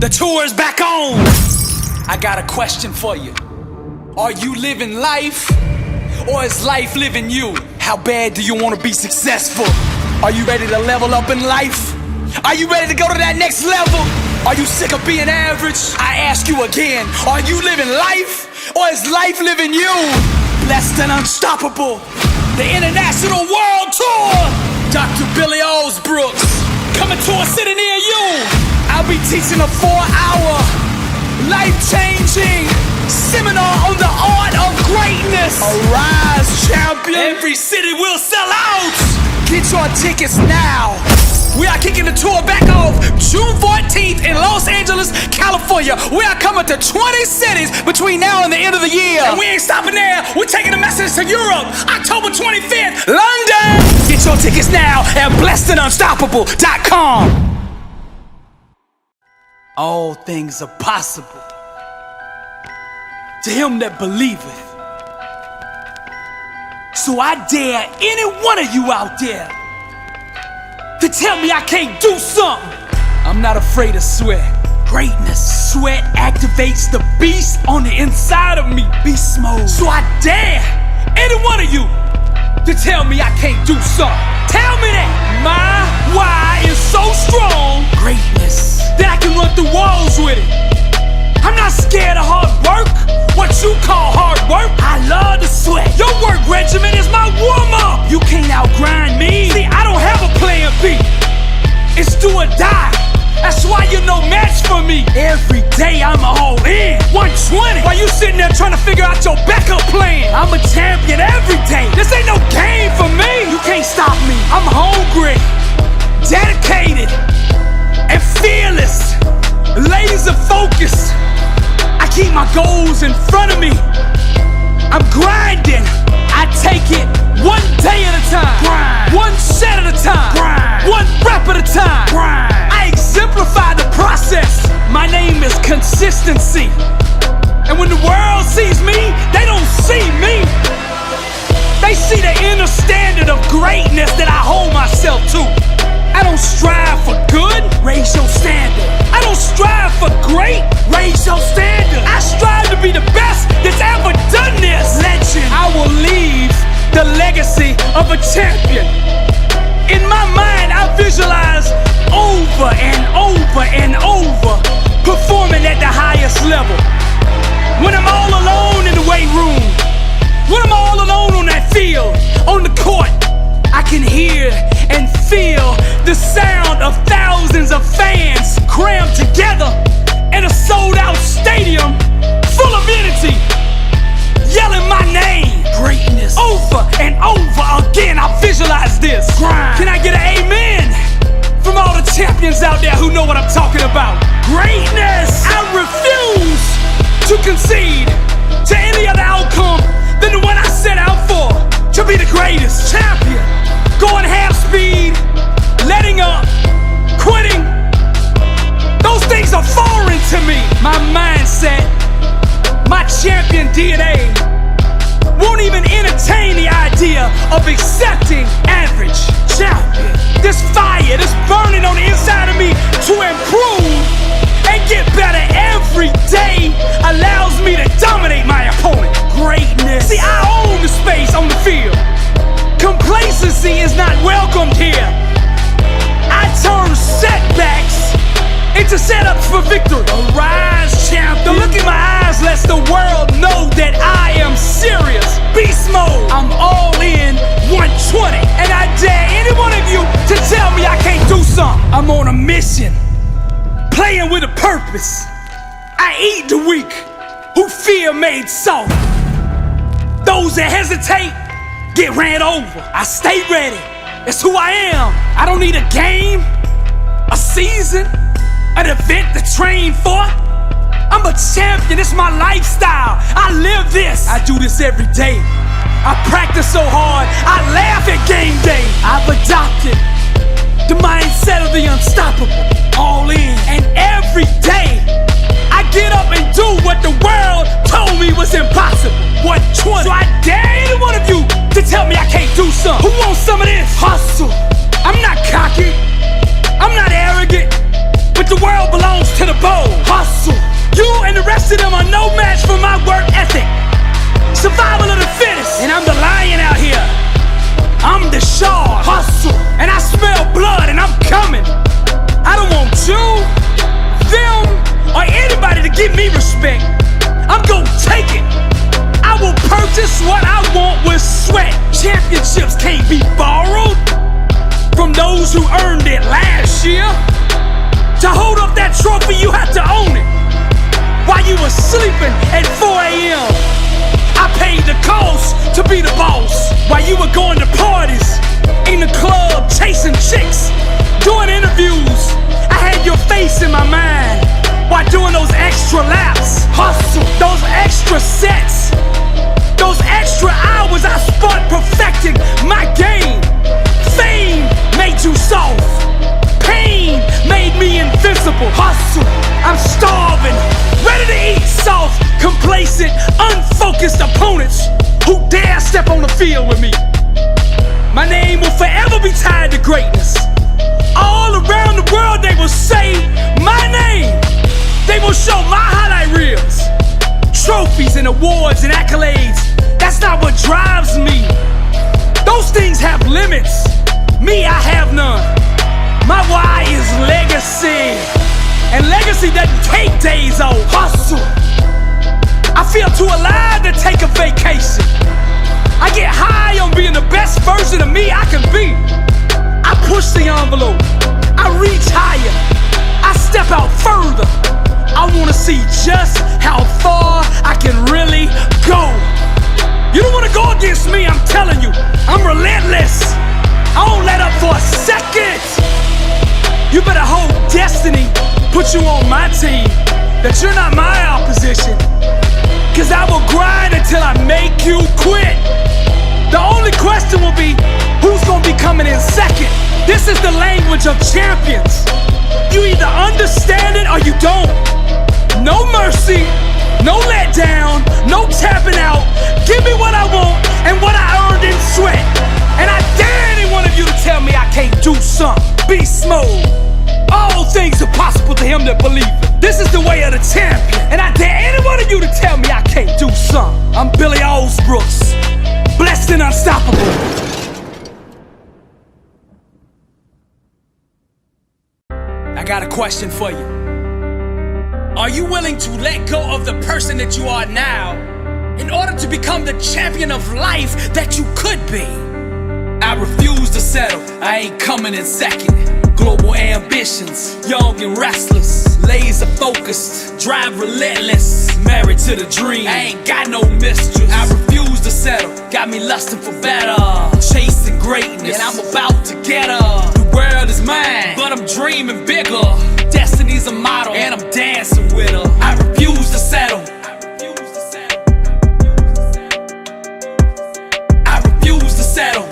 The tour is back on. I got a question for you. Are you living life, or is life living you? How bad do you want to be successful? Are you ready to level up in life? Are you ready to go to that next level? Are you sick of being average? I ask you again, are you living life, or is life living you? Blessed and unstoppable, the international world tour. Dr. Billy Alsbrooks, coming to a city near you. I'll be teaching a 4-hour, life-changing seminar on the art of greatness. Arise, champion. Every city will sell out. Get your tickets now. We are kicking the tour back off June 14th in Los Angeles, California. We are coming to 20 cities between now and the end of the year. And we ain't stopping there. We're taking a message to Europe, October 25th, London. Get your tickets now at blessedandunstoppable.com. All things are possible to him that believeth. So I dare any one of you out there to tell me I can't do something. I'm not afraid of sweat. Greatness. Sweat activates the beast on the inside of me. Beast mode. So I dare any one of you to tell me I can't do something. Tell me that my why is so strong. Greatness. That I can run through walls with it. I'm not scared of hard work. What you call hard work, I love to sweat. Your work regimen is my warm-up. You can't outgrind me. See, I don't have a plan B. It's do or die. That's why you're no match for me. Every day I'm all in. 120. While you sitting there trying to figure out your backup plan. I'm a champion every day. This ain't no game for me. You can't stop me. I'm hungry, dedicated, and fearless. Laser focused. I keep my goals in front of me. I'm grinding. I take it one day at a time. Grind. One set at a time. Grind. One rep at a time. Grind. I exemplify the process. My name is consistency. And when the world sees me, they don't see me. They see the inner standard of greatness that I hold myself to. I don't strive for good, raise your standard. I don't strive for great, raise your standard. I strive to be the best that's ever done this. Legend. I will leave the legacy of a champion. In my mind, I visualize over and over and over performing at the highest level. When I'm all alone in the weight room, when I'm all alone on that field, on the court, I can hear and feel the sound of thousands of fans crammed together in a sold-out stadium full of energy, yelling my name. Greatness. Over and over again, I visualize this. Grind. Can I get an amen from all the champions out there who know what I'm talking about? Greatness. I refuse to concede to any other outcome than the one I set out for, to be the greatest champion. Going half speed, letting up, quitting, those things are foreign to me. My mindset, my champion DNA won't even entertain the idea of accepting average champion. This fire, this burning on the inside of me to improve and get better every day allows me to dominate my opponent. Greatness. See, I own the space on the field. Complacency is not welcomed here. I turn setbacks into setups for victory. Arise, champion. The look in my eyes lets the world know that I am serious. Beast mode. I'm all in 120. And I dare any one of you to tell me I can't do something. I'm on a mission, playing with a purpose. I eat the weak who fear made soft. Those that hesitate get ran over. I stay ready. It's who I am. I don't need a game, a season, an event to train for. I'm a champion. It's my lifestyle. I live this. I do this every day. I practice so hard. I laugh at game day. I've adopted the mindset of the unstoppable. All in. And every day I get up and do what the world told me was impossible. 120. So I dare any one of you to tell me I can't do something. Who wants some of this? Hustle. I'm not cocky. I'm not arrogant. But the world belongs belongs to the bold. Hustle. You and the rest of them are no match for my work ethic. Survival of the fittest. And I'm the lion out here. I'm the shard. Hustle. And I smell blood and I'm coming. I don't want you, them, or anybody to give me respect. I'm gonna take it. I will purchase what I want with sweat. Championships can't be borrowed from those who earned it last year. To hold up that trophy, you have to own it. While you were sleeping at 4 a.m., I paid the cost to be the boss. While you were going to parties, in the club, chasing chicks, doing interviews, I had your face in my mind. While doing those extra laps, hustle, those extra sets, those extra hours I spent perfecting my game. Fame made you soft. Pain made me invincible. Hustle, I'm starving, ready to eat soft, complacent, unfocused opponents who dare step on the field with me. My name will forever be tied to greatness. All around the world they will say my name. They will show my highlight reels. Trophies and awards and accolades, that's not what drives me. Those things have limits. Me, I have none. My why is legacy. And legacy doesn't take days off. Hustle. I feel too alive to take a vacation. I get high on being the best version of me I can be. I push the envelope. I reach higher. I step out further. I wanna see just how far I can really go. You don't wanna go against me, I'm telling you. I'm relentless. I won't let up for a second. You better hold destiny, put you on my team, that you're not my opposition. Cause I will grind until I make you quit. The only question will be, who's gonna be coming in second? This is the language of champions. You either understand it or you don't. No mercy, no letdown, no tapping out. Give me what I want and what I earned in sweat. And I dare any one of you to tell me I can't do something. Beast mode. All things are possible to him that believe it. This is the way of the champion. And I dare any one of you to tell me I can't do something. I'm Billy Alsbrooks, blessed and unstoppable. I got a question for you. Are you willing to let go of the person that you are now in order to become the champion of life that you could be? I refuse to settle, I ain't coming in second. Global ambitions, young and restless, laser focused, drive relentless, married to the dream, I ain't got no mistress. I refuse to settle, got me lusting for better, chasing greatness, and I'm about to get her. The world is mine, but I'm dreaming bigger. Destiny's a model, and I'm dancing with her. I refuse to settle. I refuse to settle.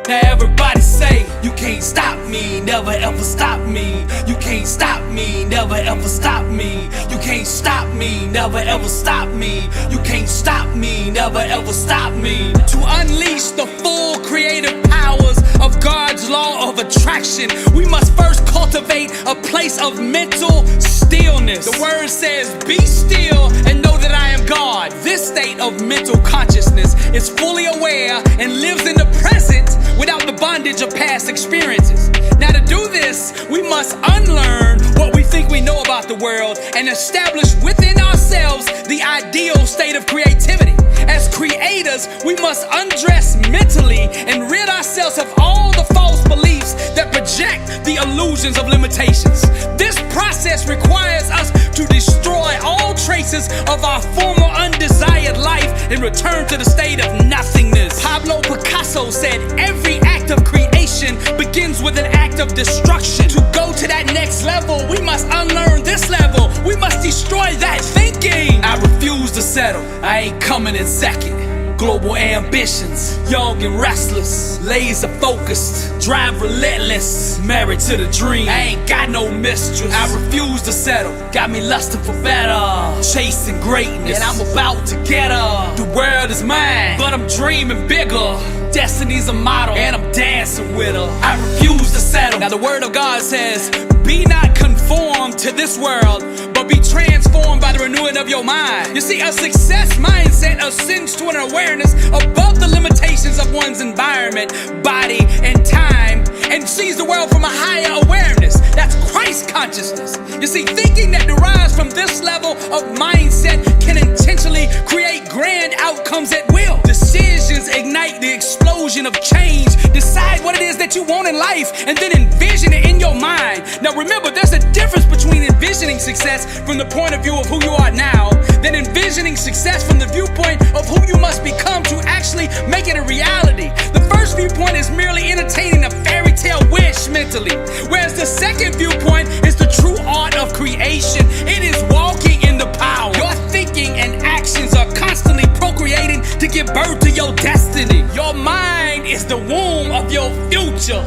Now everybody say, you can't stop me, never ever stop me. You can't stop me, never ever stop me. You can't stop me, never ever stop me. You can't stop me, never ever stop me. To unleash the full creative powers of God's law of attraction, we must first cultivate a place of mental stillness. The word says, be still and know that I am God. This state of mental consciousness is fully aware and lives in the present without the bondage of past experiences. Now to do this, we must unlearn what we think we know about the world and establish within ourselves the ideal state of creativity. As creators, we must undress mentally and rid ourselves of all the false beliefs that project the illusions of limitations. This process requires us to destroy all traces of our former undesired life and return to the state of nothingness. Pablo Picasso said, every act of creation begins with an act of destruction. To go to that next level, we must unlearn this level. We must destroy that thinking. I refuse to settle, I ain't coming in second. Global ambitions, young and restless, laser focused, drive relentless, married to the dream, I ain't got no mistress. I refuse to settle, got me lusting for better, chasing greatness, and I'm about to get her. The world is mine, but I'm dreaming bigger. Destiny's a model, and I'm dancing with her. I refuse to settle. Now the word of God says, be not conformed to this world, but be transformed by the renewing of your mind. You see, a success mindset ascends to an awareness above the limitations of one's environment, body, and time, and sees the world from a higher awareness. That's Christ consciousness. You see, thinking that derives from this level of mindset can intentionally create grand outcomes at will. Decisions ignite the explosion of change. Decide what it is that you want in life and then envision it in your mind. Now remember, there's a difference between envisioning success from the point of view of who you are now, than envisioning success from the viewpoint of who you must become to actually make it a reality. The first viewpoint is merely entertaining a fairy tale wish mentally, whereas the second viewpoint is the true art of creation. It is walking in the power. Your thinking and actions are constantly procreating to give birth to your destiny. Your mind is the womb of your future.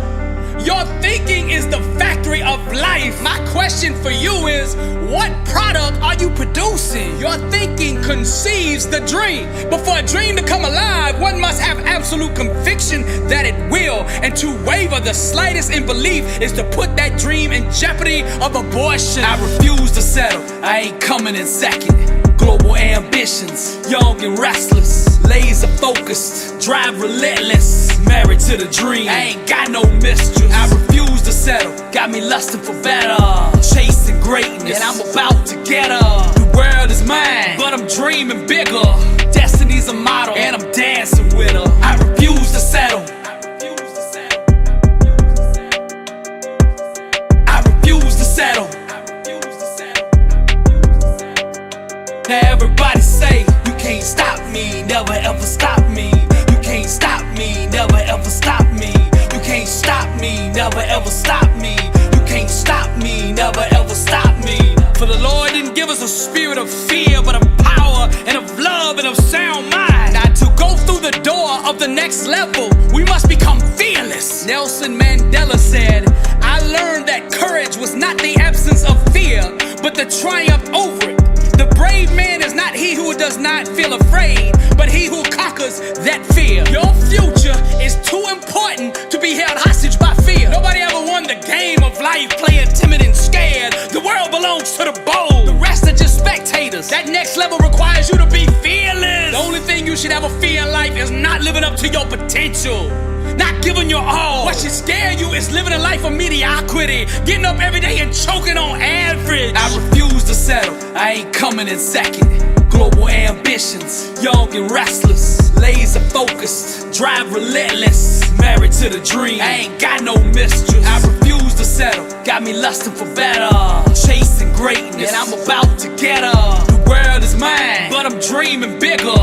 Your thinking is the factory of life. My question for you is, what product are you producing? Your thinking conceives the dream. But for a dream to come alive, one must have absolute conviction that it will. And to waver the slightest in belief is to put that dream in jeopardy of abortion. I refuse to settle. I ain't coming in second. Global ambitions, young and restless, laser focused, drive relentless, married to the dream. I ain't got no mistress. I refuse to settle. Got me lusting for better, chasing greatness, and I'm about to get her. The world is mine, but I'm dreaming bigger. Destiny's a model, and I'm dancing with her. I refuse to settle. I refuse to settle. Now everybody say, you can't stop me, never ever stop me. You can't stop me, never ever stop me. You can't stop me, never ever stop me. You can't stop me, never ever stop me. For the Lord didn't give us a spirit of fear, but of power and of love and of sound mind. Now to go through the door of the next level, we must become fearless. Nelson Mandela said, I learned that courage was not the absence of fear, but the triumph over it. The brave man is not he who does not feel afraid, but he who conquers that fear. Your future is too important to be held hostage by fear. Nobody ever won the game of life playing timid and scared. The world belongs to the bold. The rest are just spectators. That next level requires you to be fearless. The only thing you should ever fear in life is not living up to your potential, not giving your all. What should scare you is living a life of mediocrity, getting up every day and choking on average. I refuse to settle. I ain't coming in second. Global ambitions, young and restless, laser focused, drive relentless, married to the dream. I ain't got no mistress. I refuse to settle. Got me lusting for better, chasing greatness, and I'm about to get her. The world is mine, but I'm dreaming bigger.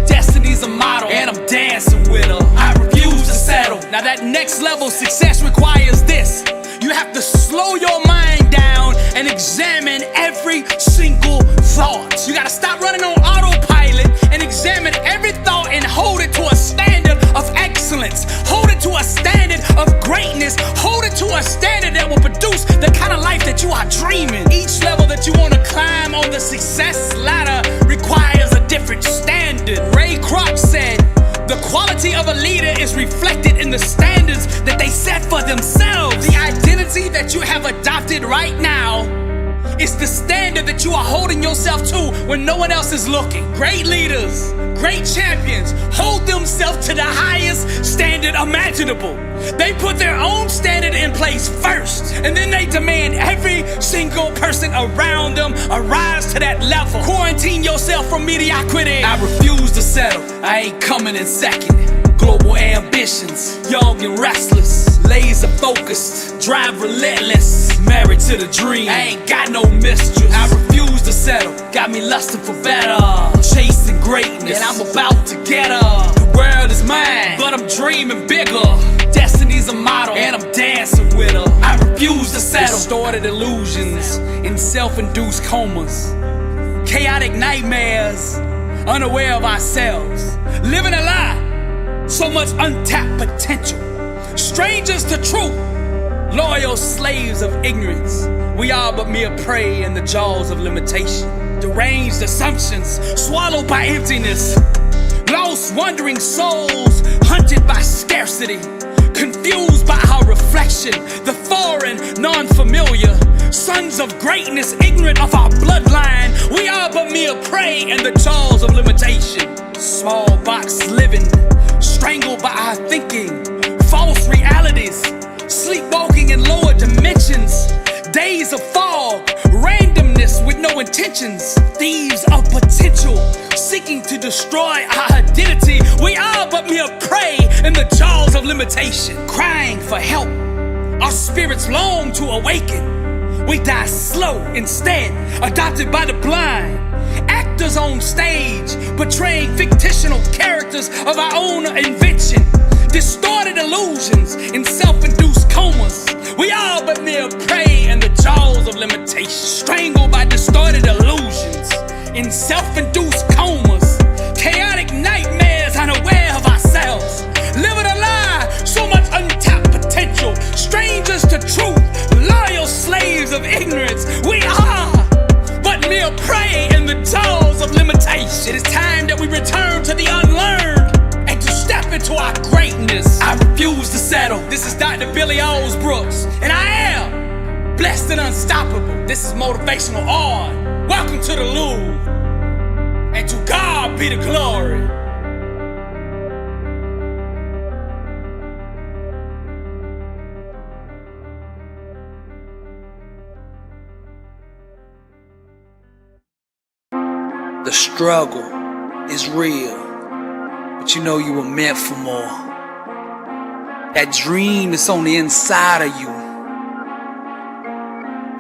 Destiny's a model, and I'm dancing with her. I refuse to settle. Now that next level success requires this. You have to slow your mind down and examine every single thought. You gotta stop running on autopilot and examine every thought and hold it to a standard of excellence. Hold it to a standard of greatness. Hold it to a standard that will produce the kind of life that you are dreaming. Each level that you want to climb on the success ladder requires a different standard. Ray Kroc said, the quality of a leader is reflected in the standards that they set for themselves. The identity that you have adopted right now is the standard that you are holding yourself to when no one else is looking. Great leaders, great champions hold themselves to the highest standard imaginable. They put their own standard in place first, and then they demand every single person around them arise to that level. Quarantine yourself from mediocrity. I refuse to settle. I ain't coming in second. Global ambitions, young and restless, laser focused, drive relentless, married to the dream. I ain't got no mistress. I refuse to settle. Got me lusting for better, chasing greatness, and I'm about to get her. The world is mine, but I'm dreaming bigger. Destiny's a model, and I'm dancing with her. I refuse to settle. Distorted illusions in self-induced comas, chaotic nightmares, unaware of ourselves, living a lie. So much untapped potential. Strangers to truth, loyal slaves of ignorance. We are but mere prey in the jaws of limitation. Deranged assumptions swallowed by emptiness. Lost wandering souls hunted by scarcity, confused by our reflection, the foreign, non-familiar, sons of greatness, ignorant of our bloodline. We are but mere prey in the jaws of limitation. Small box living, strangled by our thinking, false realities, sleepwalking in lower dimensions, days of fog, randomness with no intentions, thieves of potential, seeking to destroy our identity. We are but mere prey in the jaws of limitation, crying for help. Our spirits long to awaken. We die slow instead, adopted by the blind. Actors on stage, portraying fictional characters of our own invention. Distorted illusions in self-induced comas. We are but mere prey in the jaws of limitation, strangled by distorted illusions in self-induced comas. Chaotic nightmares, unaware of ourselves. Living a lie, so much untapped potential. Strangers to truth, loyal slaves of ignorance. We are but mere prey in the jaws of limitation. It is time that we return to the unlearned and to step into our greatness. I refuse to settle. This is Dr. Billy Alsbrooks, and I am blessed and unstoppable. This is Motivational on. Welcome to the Louvre, and to God be the glory. The struggle is real, but you know you were meant for more. That dream that's on the inside of you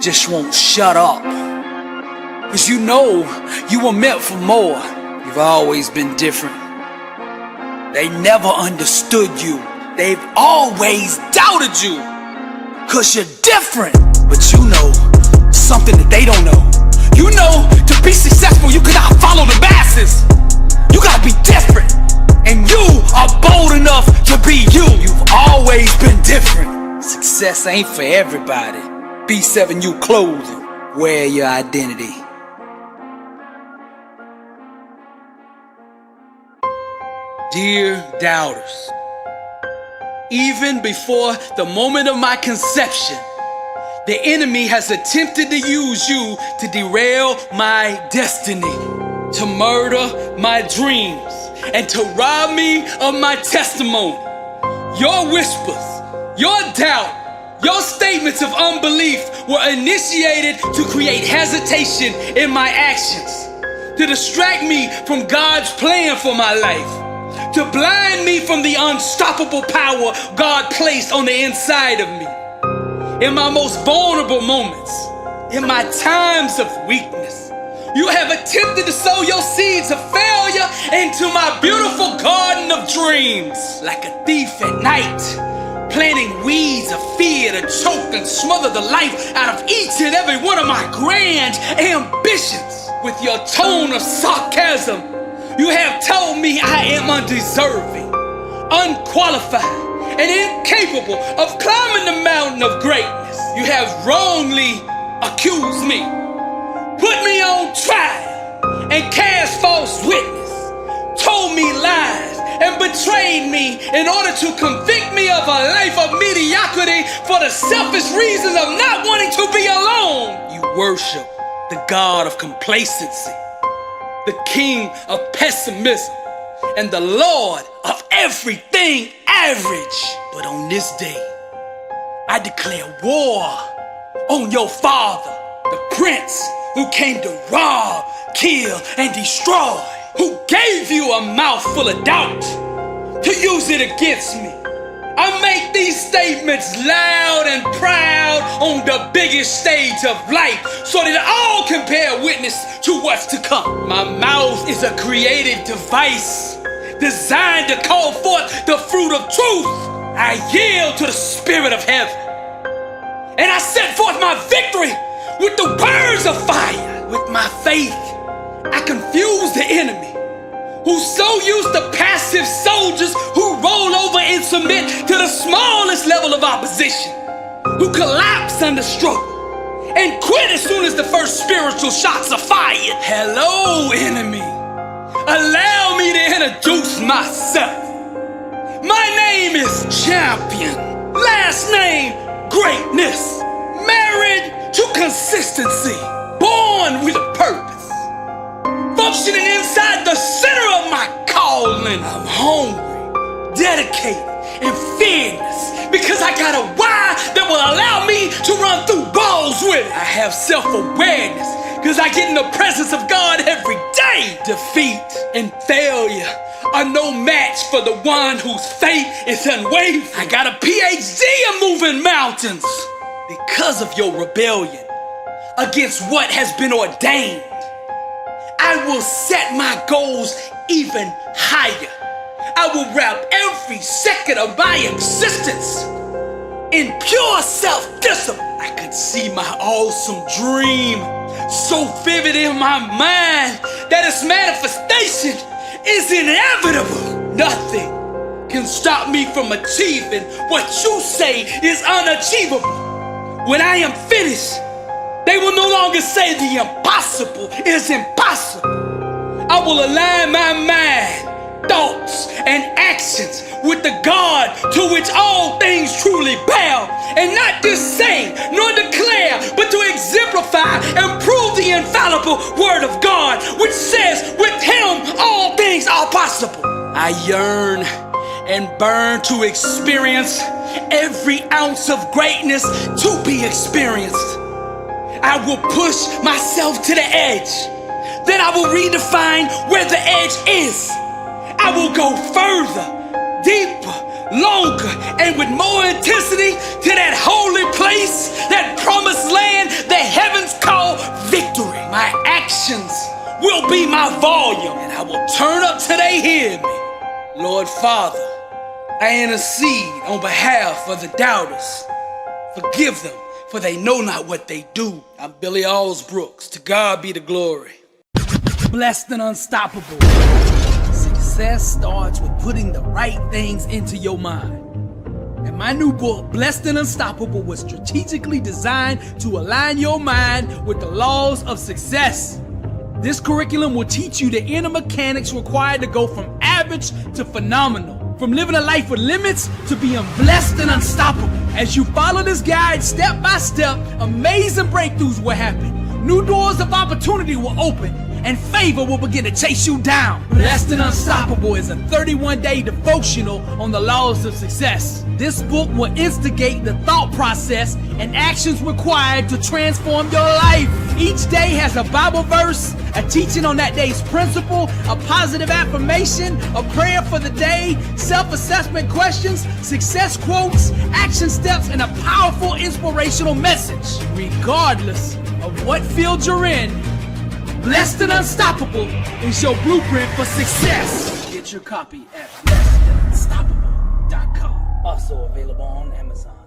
just won't shut up, 'cause you know you were meant for more. You've always been different. They never understood you. They've always doubted you, 'cause you're different. But you know something that they don't know. You know, to be successful, you cannot follow the masses. You gotta be different. And you are bold enough to be you. You've always been different. Success ain't for everybody. B7U clothing. Wear your identity. Dear doubters, even before the moment of my conception, the enemy has attempted to use you to derail my destiny, to murder my dreams, and to rob me of my testimony. Your whispers, your doubt, your statements of unbelief were initiated to create hesitation in my actions, to distract me from God's plan for my life, to blind me from the unstoppable power God placed on the inside of me. In my most vulnerable moments, in my times of weakness, you have attempted to sow your seeds of failure into my beautiful garden of dreams. Like a thief at night, planting weeds of fear to choke and smother the life out of each and every one of my grand ambitions. With your tone of sarcasm, you have told me I am undeserving, unqualified, and incapable of climbing the mountain of greatness. You have wrongly accused me, put me on trial, and cast false witness, told me lies, and betrayed me in order to convict me of a life of mediocrity for the selfish reasons of not wanting to be alone. You worship the God of complacency, the King of pessimism, and the Lord of everything average. But on this day, I declare war on your father, the prince who came to rob, kill, and destroy, who gave you a mouth full of doubt to use it against me. I make these statements loud and proud on the biggest stage of life so that all can bear witness to what's to come. My mouth is a creative device designed to call forth the fruit of truth. I yield to the spirit of heaven, and I set forth my victory with the words of fire. With my faith, I confuse the enemy, who's so used to passive soldiers who roll over and submit to the smallest level of opposition, who collapse under struggle and quit as soon as the first spiritual shots are fired. Hello, enemy. Allow me to introduce myself. My name is Champion. Last name, Greatness. Married to consistency. Born with a purpose. Functioning inside the center of my calling. I'm hungry, dedicated, and fearless because I got a why that will allow me to run through walls with it. I have self-awareness because I get in the presence of God every day. Defeat and failure are no match for the one whose faith is unwavering. I got a PhD in moving mountains because of your rebellion against what has been ordained. I will set my goals even higher. I will wrap every second of my existence in pure self-discipline. I could see my awesome dream so vivid in my mind that its manifestation is inevitable. Nothing can stop me from achieving what you say is unachievable. When I am finished, they will no longer say the impossible is impossible. I will align my mind, thoughts, and actions with the God to which all things truly bow, and not just say nor declare, but to exemplify and prove the infallible word of God, which says, with him all things are possible. I yearn and burn to experience every ounce of greatness to be experienced. I will push myself to the edge. Then I will redefine where the edge is. I will go further, deeper, longer, and with more intensity to that holy place, that promised land the heavens call victory. My actions will be my volume, and I will turn up till they hear me. Lord Father, I intercede on behalf of the doubters. Forgive them, for they know not what they do. I'm Billy Alsbrooks. To God be the glory. Blessed and unstoppable. Success starts with putting the right things into your mind. And my new book, Blessed and Unstoppable, was strategically designed to align your mind with the laws of success. This curriculum will teach you the inner mechanics required to go from average to phenomenal. From living a life with limits to being blessed and unstoppable. As you follow this guide step by step, amazing breakthroughs will happen. New doors of opportunity will open, and favor will begin to chase you down. Blessed and Unstoppable is a 31-day devotional on the laws of success. This book will instigate the thought process and actions required to transform your life. Each day has a Bible verse, a teaching on that day's principle, a positive affirmation, a prayer for the day, self-assessment questions, success quotes, action steps, and a powerful inspirational message. Regardless of what field you're in, Blessed and Unstoppable is your blueprint for success. Get your copy at blessedandunstoppable.com. Also available on Amazon.